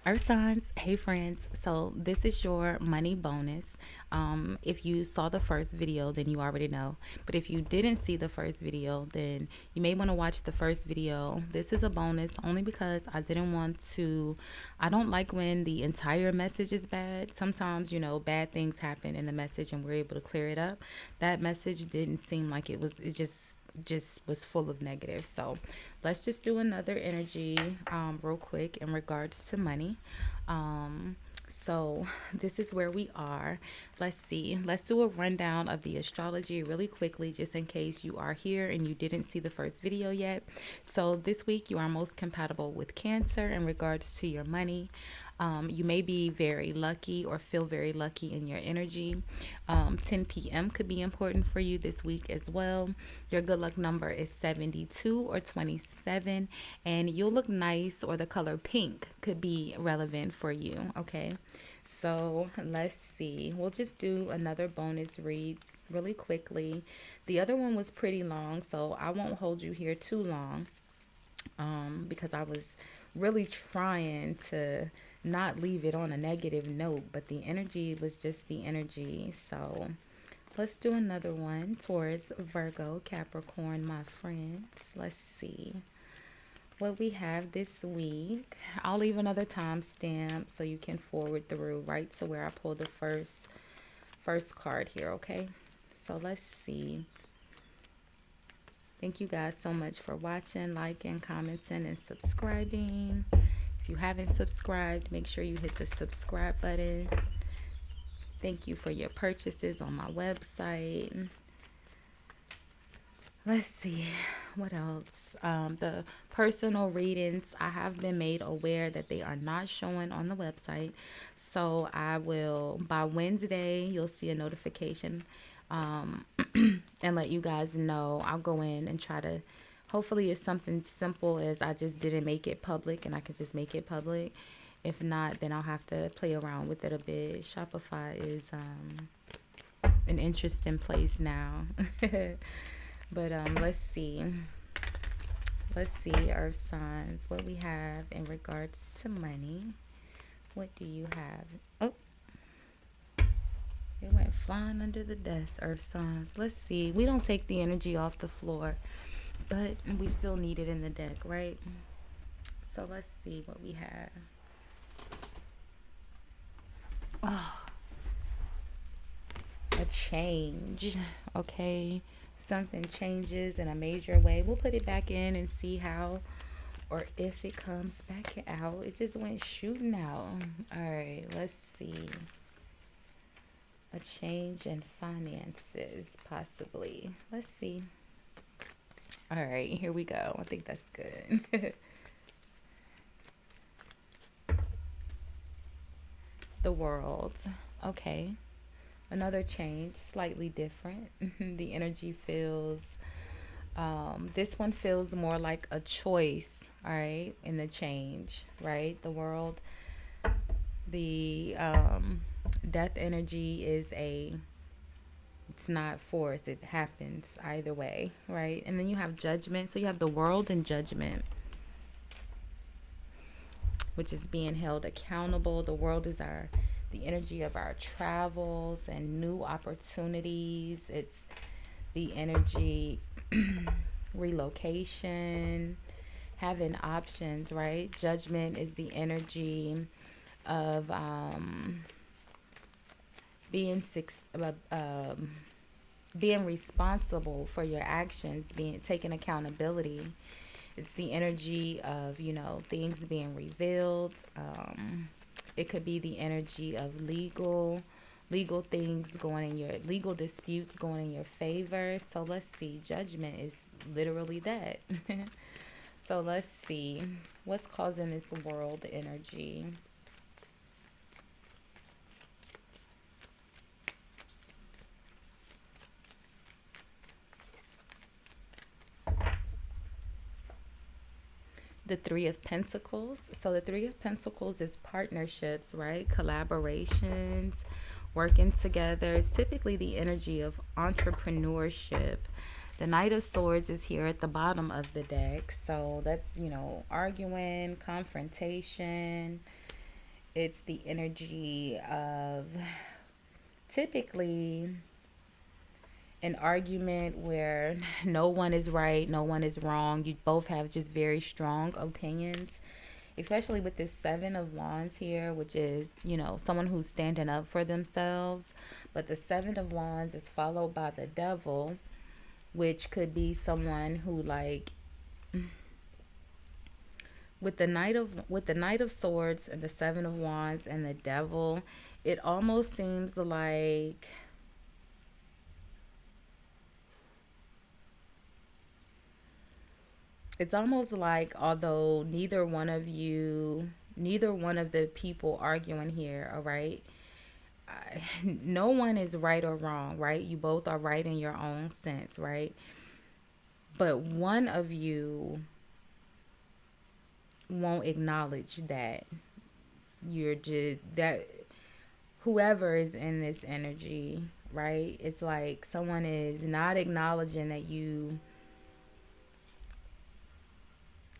Earth signs, hey friends. So this is your money bonus. If you saw the first video, then you already know. But if you didn't see the first video, then you may want to watch the first video. This is a bonus only because I didn't want to. I don't like when the entire message is bad. Sometimes, bad things happen in the message and we're able to clear it up. That message didn't seem like it was. It just was full of negative. So let's just do another energy real quick in regards to money. Um, so this is where we are. Let's see. Let's do a rundown of the astrology really quickly, just in case you are here and you didn't see the first video yet. So this week you are most compatible with Cancer in regards to your money. You may be very lucky or feel very lucky in your energy. 10 p.m. could be important for you this week as well. Your good luck number is 72 or 27, and you'll look nice, or the color pink could be relevant for you. Okay, so let's see. We'll just do another bonus read really quickly. The other one was pretty long, so I won't hold you here too long because I was really trying to not leave it on a negative note, but the energy was just the energy. So let's do another one. Taurus, Virgo, Capricorn, my friends. Let's see what we have this week. I'll leave another timestamp so you can forward through right to where I pulled the first card here, okay? So let's see. Thank you guys so much for watching, liking, commenting, and subscribing. If you haven't subscribed, make sure you hit the subscribe button. Thank you for your purchases on my website. Let's see what else. The personal readings, I have been made aware that they are not showing on the website. So I will, by Wednesday, you'll see a notification and let you guys know. I'll go in and try to, hopefully it's something simple as I just didn't make it public and I can just make it public. If not, then I'll have to play around with it a bit. Shopify is an interesting place now. But let's see. Let's see, Earth signs, what we have in regards to money. What do you have? Oh, it went flying under the desk, Earth signs. Let's see. We don't take the energy off the floor, but we still need it in the deck, right? So let's see what we have. Oh, a change. Okay. Something changes in a major way. We'll put it back in and see how or if it comes back out. It just went shooting out. All right, let's see. A change in finances, possibly. Let's see. All right, here we go. I think that's good. The world. Okay. Another change, slightly different. The energy feels, this one feels more like a choice, all right, in the change, right? The world, the death energy is it's not forced, it happens either way, right? And then you have judgment. So you have the world and judgment, which is being held accountable. The world is the energy of our travels and new opportunities. It's the energy relocation, having options, right? Judgment is the energy of being being responsible for your actions, being taking accountability. It's the energy of, things being revealed. It could be the energy of legal things going in your legal disputes going in your favor. So let's see. Judgment is literally that. So let's see what's causing this world energy. The Three of Pentacles. So the Three of Pentacles is partnerships, right? Collaborations, working together. It's typically the energy of entrepreneurship. The Knight of Swords is here at the bottom of the deck. So that's, arguing, confrontation. It's the energy of typically an argument where no one is right, no one is wrong. You both have just very strong opinions, especially with this Seven of Wands here, which is, someone who's standing up for themselves. But the Seven of Wands is followed by the Devil, which could be someone who, like, with the Knight of Swords and the Seven of Wands and the Devil, it almost seems like although neither one of the people arguing here, all right, no one is right or wrong, right? You both are right in your own sense, right? But one of you won't acknowledge that you're just that whoever is in this energy, right? It's like someone is not acknowledging that you,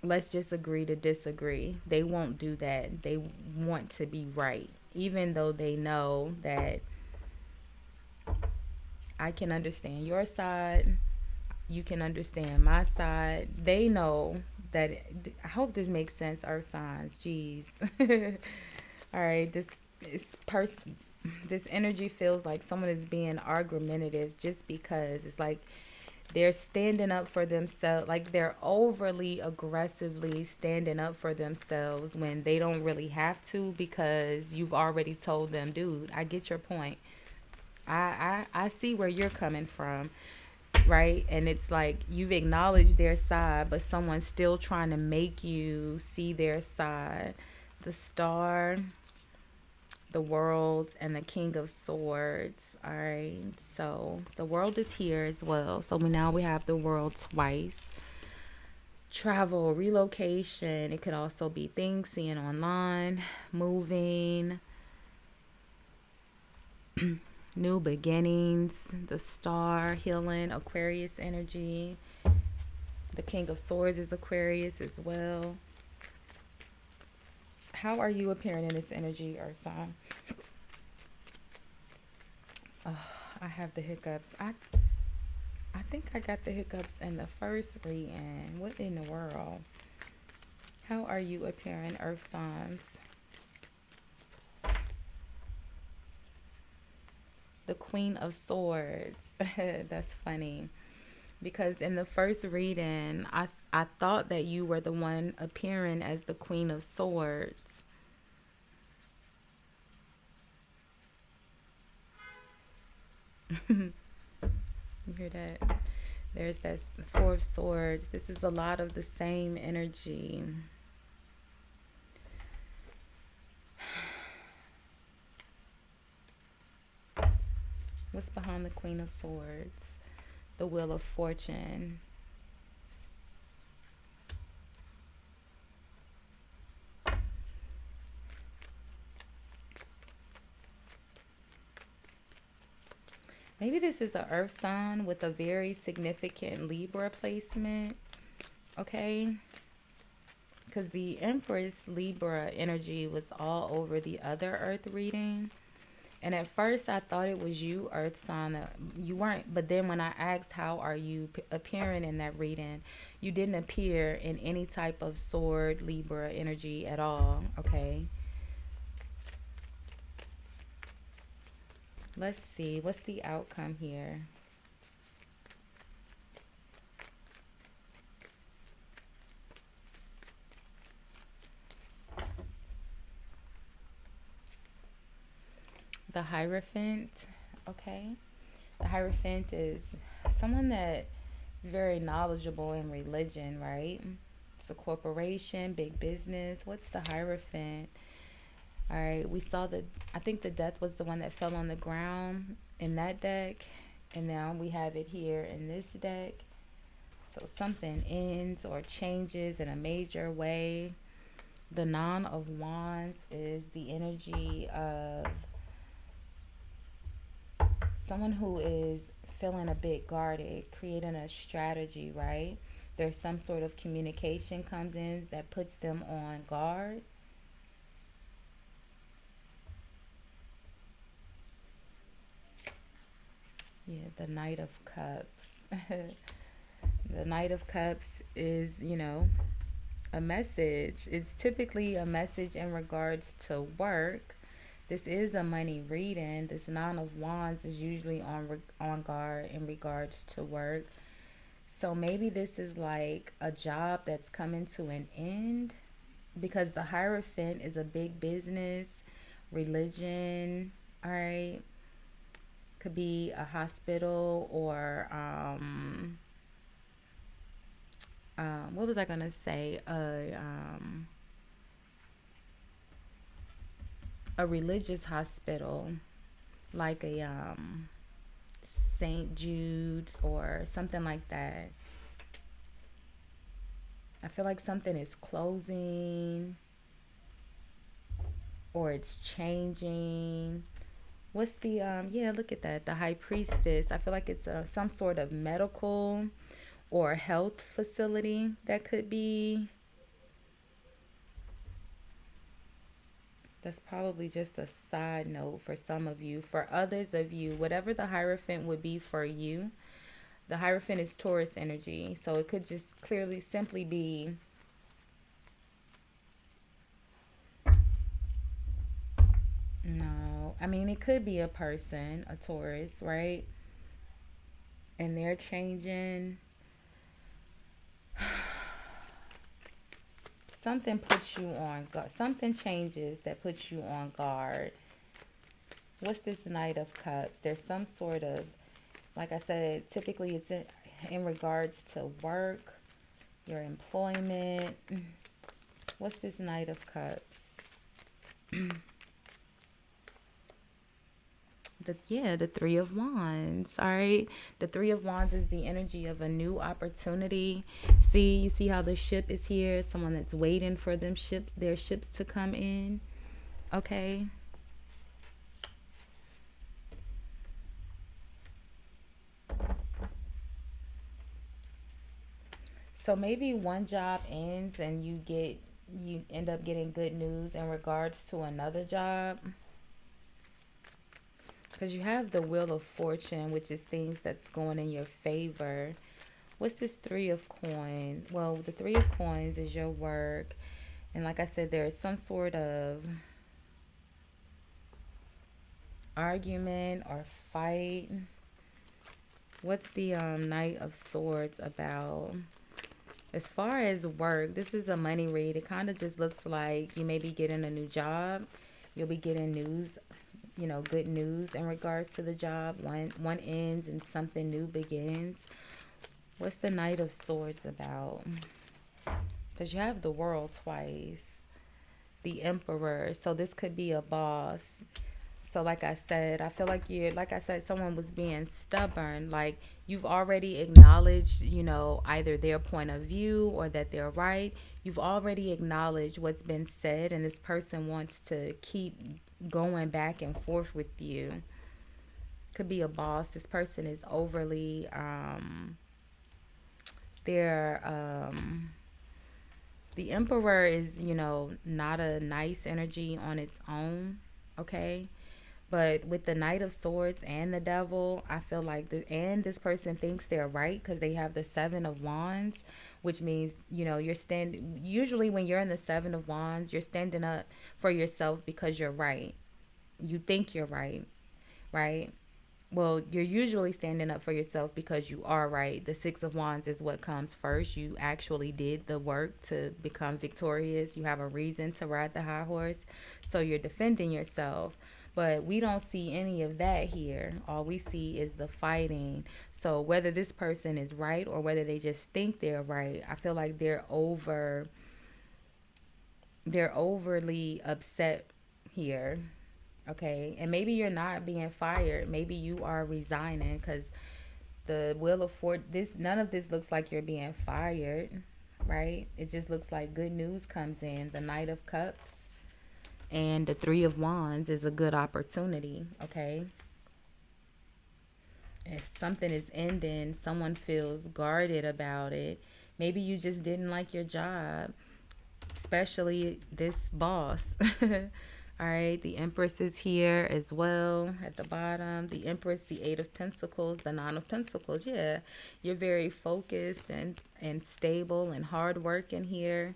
let's just agree to disagree. They won't do that. They want to be right, even though they know that I can understand your side, you can understand my side. They know that. I hope this makes sense, earth signs. Jeez. All right, this energy feels like someone is being argumentative just because it's like they're standing up for themselves, like they're overly aggressively standing up for themselves when they don't really have to, because you've already told them, dude, I get your point. I see where you're coming from, right? And it's like you've acknowledged their side, but someone's still trying to make you see their side. The Star, the World, and the King of Swords. All right, so the World is here as well. So we have the World twice. Travel, relocation. It could also be things seeing online, moving, new beginnings. The Star, healing, Aquarius energy. The King of Swords is Aquarius as well. How are you appearing in this energy, Earth sign? Oh, I have the hiccups. I think I got the hiccups in the first reading. What in the world? How are you appearing, Earth signs? The Queen of Swords. That's funny. Because in the first reading, I thought that you were the one appearing as the Queen of Swords. You hear that? There's that Four of Swords. This is a lot of the same energy. What's behind the Queen of Swords? The Wheel of Fortune. Maybe this is an earth sign with a very significant Libra placement. Okay. Because the Empress Libra energy was all over the other earth reading. And at first I thought it was you, earth sign. You weren't. But then when I asked how are you appearing in that reading, you didn't appear in any type of sword Libra energy at all. Okay. Let's see. What's the outcome here? The Hierophant. Okay. The Hierophant is someone that is very knowledgeable in religion, right? It's a corporation, big business. What's the Hierophant? All right, we saw that. I think the Death was the one that fell on the ground in that deck, and now we have it here in this deck. So something ends or changes in a major way. The Nine of Wands is the energy of someone who is feeling a bit guarded, creating a strategy, right? There's some sort of communication comes in that puts them on guard. The Knight of Cups. The Knight of Cups is, a message. It's typically a message in regards to work. This is a money reading. This Nine of Wands is usually on guard in regards to work. So maybe this is like a job that's coming to an end, because the Hierophant is a big business, religion, all right? Could be a hospital or what was I gonna say? A religious hospital, like a St. Jude's or something like that. I feel like something is closing or it's changing. What's the yeah, look at that. The High Priestess. I feel like it's some sort of medical or health facility that could be. That's probably just a side note for some of you. For others of you, whatever the Hierophant would be for you, the Hierophant is Taurus energy. So it could just clearly simply be no. I mean, it could be a person, a Taurus, right? And they're changing. Something puts you on guard. Something changes that puts you on guard. What's this Knight of Cups? There's some sort of, like I said, typically it's in regards to work, your employment. What's this Knight of Cups? The Three of Wands. All right, the Three of Wands is the energy of a new opportunity. You see how the ship is here, someone that's waiting for their ships to come in. Okay, so maybe one job ends and you end up getting good news in regards to another job. Because you have the Wheel of Fortune, which is things that's going in your favor. What's this Three of Coins? Well, the Three of Coins is your work. And like I said, there is some sort of argument or fight. What's the Knight of Swords about? As far as work, this is a money read. It kind of just looks like you may be getting a new job. You'll be getting news, good news in regards to the job. One ends and something new begins. What's the Knight of Swords about? Because you have the World twice. The Emperor. So this could be a boss. So like I said, I feel like someone was being stubborn. Like you've already acknowledged, either their point of view or that they're right. You've already acknowledged what's been said, and this person wants to keep going back and forth with you. Could be a boss. This person is overly the Emperor is, not a nice energy on its own, okay? But with the Knight of Swords and the Devil, I feel like this person thinks they're right because they have the Seven of Wands, which means, usually when you're in the Seven of Wands, you're standing up for yourself because you're right. You think you're right, right? Well, you're usually standing up for yourself because you are right. The Six of Wands is what comes first. You actually did the work to become victorious. You have a reason to ride the high horse. So you're defending yourself. But we don't see any of that here. All we see is the fighting. So whether this person is right or whether they just think they're right, I feel like they're overly upset here. Okay, and maybe you're not being fired. Maybe you are resigning, because the Wheel of Fortune, none of this looks like you're being fired, right? It just looks like good news comes in. The Knight of Cups and the Three of Wands is a good opportunity, okay? If something is ending, someone feels guarded about it. Maybe you just didn't like your job, especially this boss. All right, the Empress is here as well at the bottom. The Empress, the Eight of Pentacles, the Nine of Pentacles. Yeah, you're very focused and stable and hard working here,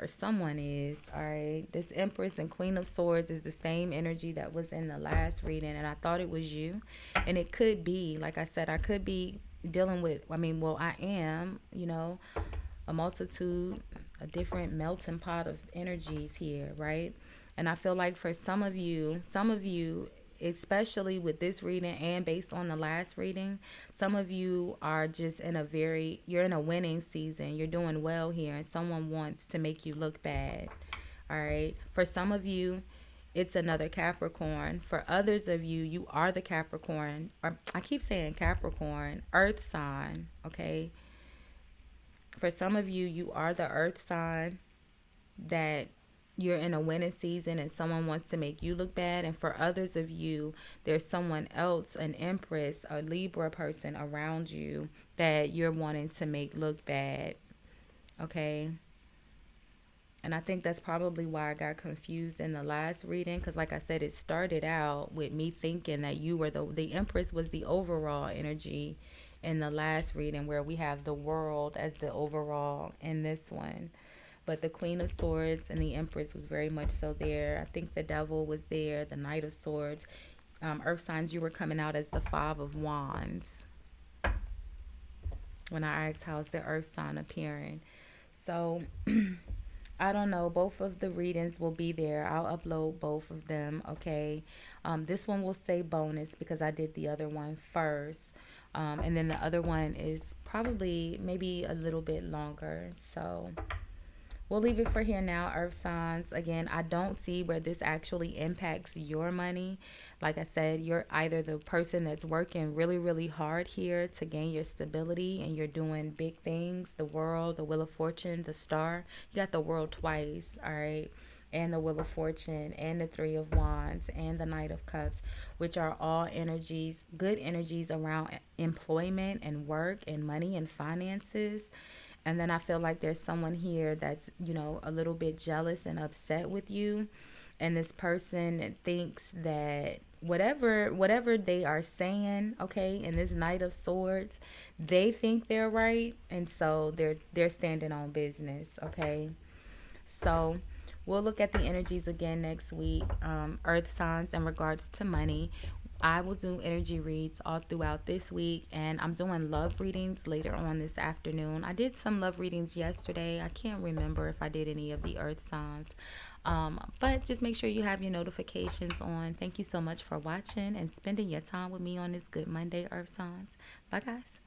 or someone is. All right, this Empress and Queen of Swords is the same energy that was in the last reading, and I thought it was you. And it could be, like I said, I could be dealing with, I am, a multitude, a different melting pot of energies here, right? And I feel like for some of you, especially with this reading and based on the last reading, some of you are just you're in a winning season. You're doing well here, and someone wants to make you look bad. All right. For some of you, it's another Capricorn. For others of you, you are the Capricorn, or I keep saying Capricorn, Earth sign, okay? For some of you, you are the Earth sign that you're in a winning season and someone wants to make you look bad. And for others of you, there's someone else, an Empress, a Libra person around you that you're wanting to make look bad, okay? And I think that's probably why I got confused in the last reading, because like I said, it started out with me thinking that you were the Empress was the overall energy in the last reading, where we have the world as the overall in this one. But the Queen of Swords and the Empress was very much so there. I think the Devil was there, the Knight of Swords. Earth signs, you were coming out as the Five of Wands when I asked how's the Earth sign appearing. So I don't know. Both of the readings will be there. I'll upload both of them, okay? This one will say bonus because I did the other one first. And then the other one is probably maybe a little bit longer. So we'll leave it for here now, Earth signs. Again, I don't see where this actually impacts your money. Like I said, you're either the person that's working really, really hard here to gain your stability and you're doing big things. The World, the Wheel of Fortune, the Star. You got the World twice, all right? And the Wheel of Fortune and the Three of Wands and the Knight of Cups, which are all energies, good energies around employment and work and money and finances. And then I feel like there's someone here that's, a little bit jealous and upset with you. And this person thinks that whatever they are saying, okay, in this Knight of Swords, they think they're right. And so they're standing on business, okay? So we'll look at the energies again next week. Earth signs in regards to money. I will do energy reads all throughout this week, and I'm doing love readings later on this afternoon. I did some love readings yesterday. I can't remember if I did any of the earth signs, but just make sure you have your notifications on. Thank you so much for watching and spending your time with me on this Good Monday, Earth signs. Bye, guys.